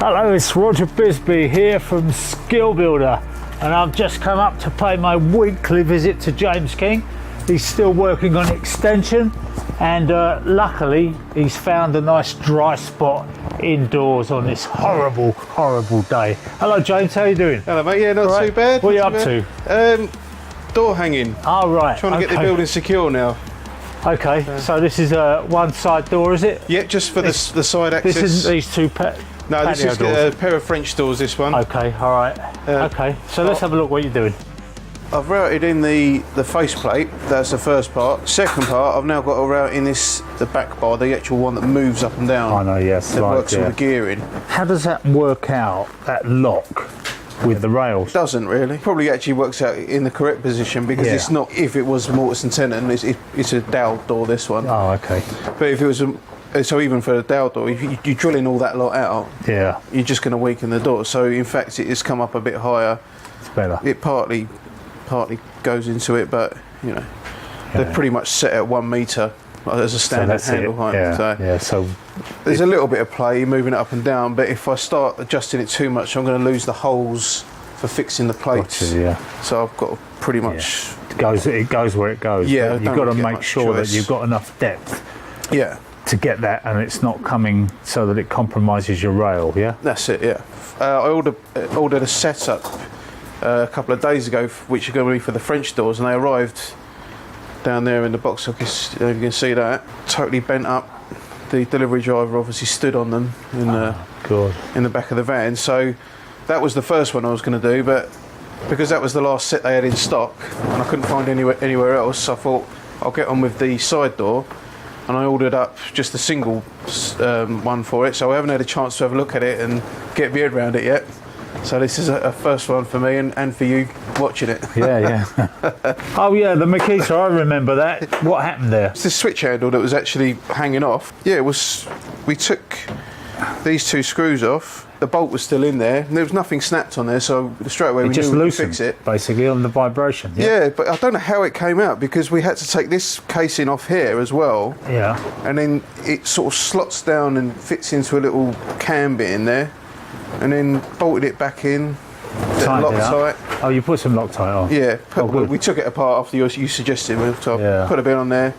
Hello, it's Roger Bisbee here from Skill Builder, and I've just come up to pay my weekly visit to James King. He's still working on extension, and luckily he's found a nice dry spot indoors on this horrible day. Hello James, how you doing? Hello mate, yeah, not too bad. What are you up to? Door hanging. Oh right. Trying to get the building secure now. Okay, so this is one side door, is it? Yeah, just for the side access. This isn't these two no, this is a pair of French doors, this one. Okay, alright. Okay, so let's have a look what you're doing. I've routed in the faceplate, that's the first part. Second part, I've now got to route in the back bar, the actual one that moves up and down. I know, yes. That works with the gearing. How does that work out, that lock, with the rails? Doesn't really. Probably actually works out in the correct position because it's not, if it was mortise and tenon, it's a dowel door, this one. Oh, okay. But if it was so even for a dowel door, if you're drilling all that lot out, you're just going to weaken the door. So in fact, it has come up a bit higher. It's better. It partly goes into it, but you know, they're pretty much set at 1 metre as a standard handle height. So there's a little bit of play moving it up and down, but if I start adjusting it too much, I'm going to lose the holes for fixing the plates. Gotcha, So I've got to pretty much it goes where it goes. Yeah, you've got to make sure that you've got enough depth. Yeah. To get that, and it's not coming so that it compromises your rail. Yeah. That's it. Yeah. I ordered a setup a couple of days ago, which are going to be for the French doors, and they arrived down there in the box office. You can see that totally bent up. The delivery driver obviously stood on them in the back of the van. So that was the first one I was going to do, but because that was the last set they had in stock, and I couldn't find anywhere else, I thought I'll get on with the side door. And I ordered up just a single one for it, so I haven't had a chance to have a look at it and get my head around it yet. So this is a first one for me and for you watching it. Yeah. Oh yeah, the Makita, I remember that. What happened there? It's this switch handle that was actually hanging off. Yeah, we took these two screws off. The bolt was still in there, and there was nothing snapped on there, so straight away we knew we could fix it. Basically on the vibration. Yeah, but I don't know how it came out because we had to take this casing off here as well. Yeah. And then it sort of slots down and fits into a little cam bit in there, and then bolted it back in. Loctite. Oh, you put some Loctite on? Yeah. We took it apart after you suggested. So I put a bit on there,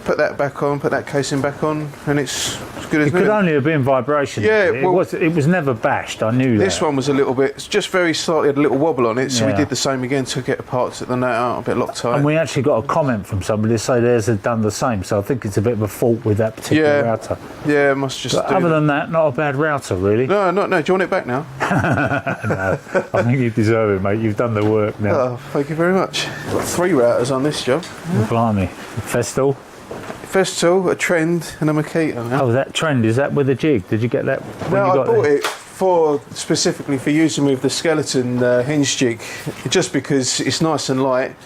put that back on, put that casing back on, and it's good as new. It could only have been vibration. Yeah, it was never bashed. I knew that. This one was a little bit, it's just very slightly had a little wobble on it, so we did the same again, took it apart, took the nut out, a bit Loctite. And we actually got a comment from somebody to say theirs had done the same, so I think it's a bit of a fault with that particular router. Yeah, it must just. But other than that, not a bad router, really. No. Do you want it back now? No, I think you deserve it, mate. You've done the work now. Oh, thank you very much. Got 3 routers on this job. Blimey. Festool? Festool, a Trend, and a Makita. Oh, that Trend, is that with a jig? Did you get that when no, you got I bought it specifically for using with the skeleton hinge jig, just because it's nice and light.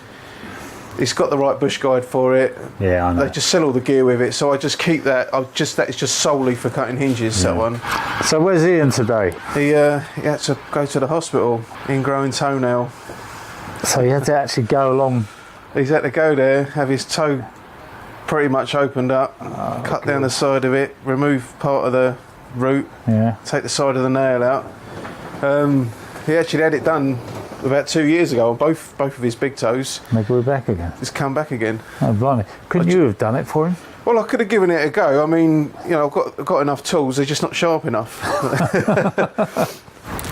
It's got the right bush guide for it. Yeah, I know. They just sell all the gear with it, so I just keep that. That is just solely for cutting hinges. That one. So where's Ian today? He had to go to the hospital, ingrowing toenail. So he had to actually go along. He's had to go there, have his toe pretty much opened up, cut down the side of it, remove part of the root, take the side of the nail out. He actually had it done about 2 years ago on both of his big toes. They grew back again. It's come back again. Oh blimey! Couldn't you have done it for him? Well, I could have given it a go. I mean, you know, I've got enough tools. They're just not sharp enough.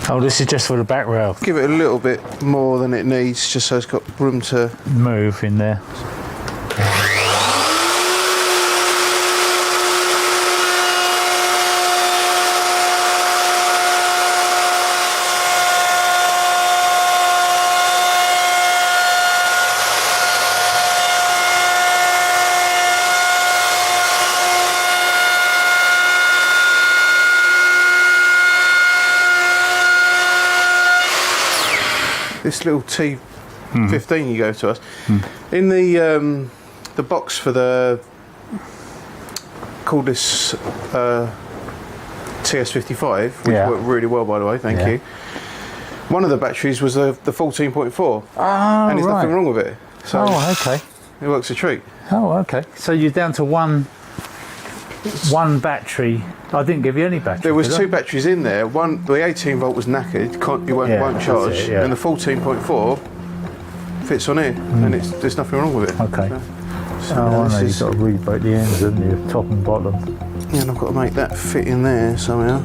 Oh, this is just for the back rail. Give it a little bit more than it needs, just so it's got room to move in there. This little T15 you go to us in the box for the cordless TS55, which worked really well, by the way. Thank you. One of the batteries was the 14.4, and there's nothing wrong with it. So okay, it works a treat. Oh, okay. So you're down to one battery I didn't give you any battery. There was did I? 2 batteries in there. One, the 18 volt was knackered, it won't charge, it, yeah. and the 14.4 fits on here, and there's nothing wrong with it. Okay. So I know, this you've got to rebate the ends, haven't you? Top and bottom. yeah, and I've got to make that fit in there somehow.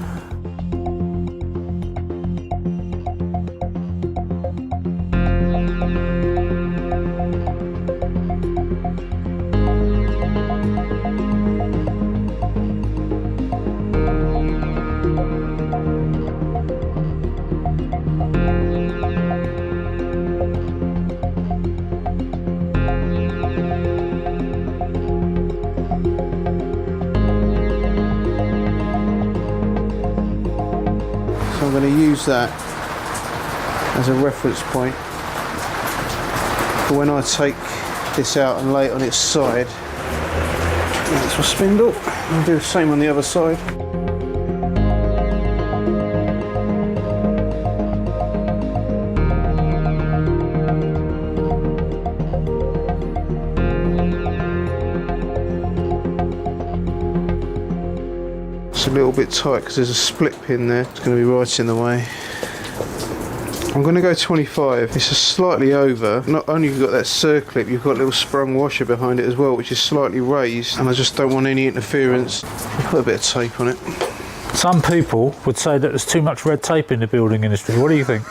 So I'm going to use that as a reference point for when I take this out and lay it on its side. That's my spindle. I'll do the same on the other side. It's a little bit tight because there's a split pin there. It's going to be right in the way. I'm going to go 25. It's a slightly over. Not only have you got that circlip, you've got a little sprung washer behind it as well, which is slightly raised, and I just don't want any interference. I'll put a bit of tape on it. Some people would say that there's too much red tape in the building industry. What do you think?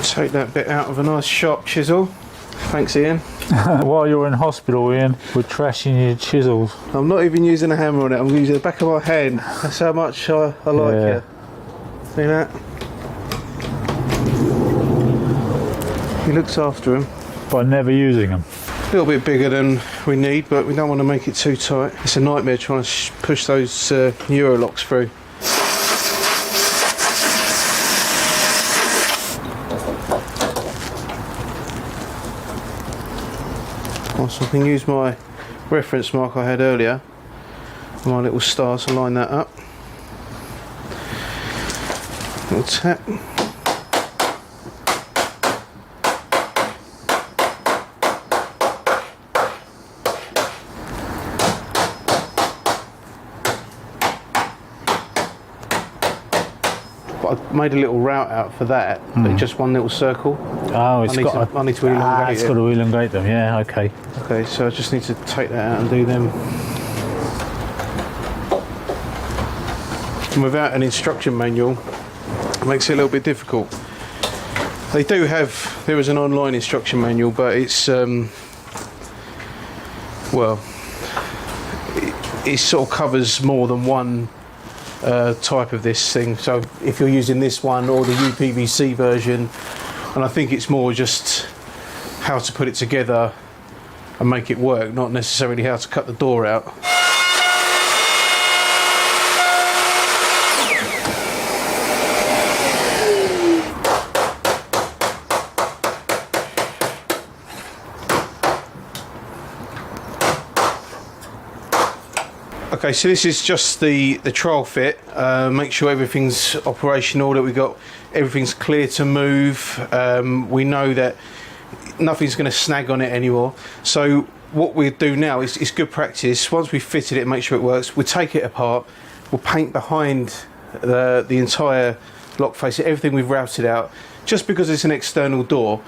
Take that bit out of a nice sharp chisel. Thanks, Ian. While you're in hospital, Ian, we're trashing your chisels. I'm not even using a hammer on it, I'm using the back of my hand. That's how much I like it. See that? He looks after them. By never using them. A little bit bigger than we need, but we don't want to make it too tight. It's a nightmare trying to push those Euro locks through. So I can use my reference mark I had earlier, my little star, to line that up. Little tap. But I made a little route out for that, but just one little circle. Oh, I need to elongate it's it. got to elongate them, yeah, okay. Okay, so I just need to take that out and do them. And without an instruction manual, it makes it a little bit difficult. There is an online instruction manual, but it's, well, it sort of covers more than one type of this thing. So if you're using this one or the UPVC version, and I think it's more just how to put it together and make it work, not necessarily how to cut the door out. Okay, so this is just the trial fit. Make sure everything's operational, that everything's clear to move. We know that nothing's going to snag on it anymore. So what we do now is good practice. Once we've fitted it and make sure it works, we'll take it apart. We'll paint behind the entire lock face, everything we've routed out. Just because it's an external door,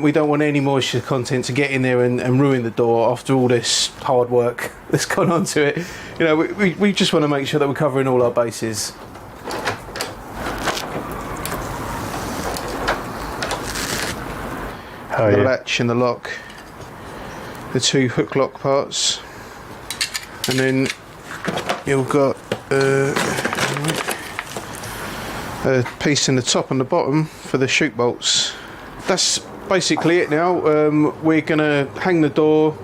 we don't want any moisture content to get in there and ruin the door after all this hard work that's gone onto it. You know, we just want to make sure that we're covering all our bases. Oh, The yeah. latch and the lock, the two hook lock parts, and then you've got a piece in the top and the bottom for the chute bolts. That's basically it now. We're going to hang the door,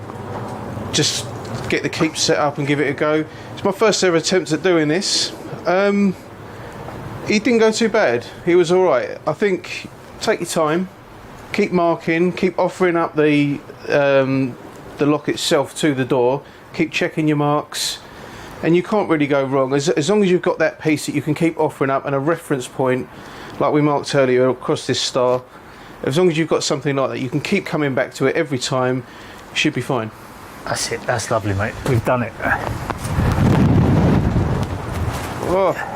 just get the keep set up and give it a go. It's my first ever attempt at doing this. He didn't go too bad. He was all right. I think take your time, keep marking, keep offering up the lock itself to the door, keep checking your marks, and you can't really go wrong as long as you've got that piece that you can keep offering up and a reference point like we marked earlier across this star. As long as you've got something like that, you can keep coming back to it every time. You should be fine. That's it. That's lovely, mate. We've done it. Oh.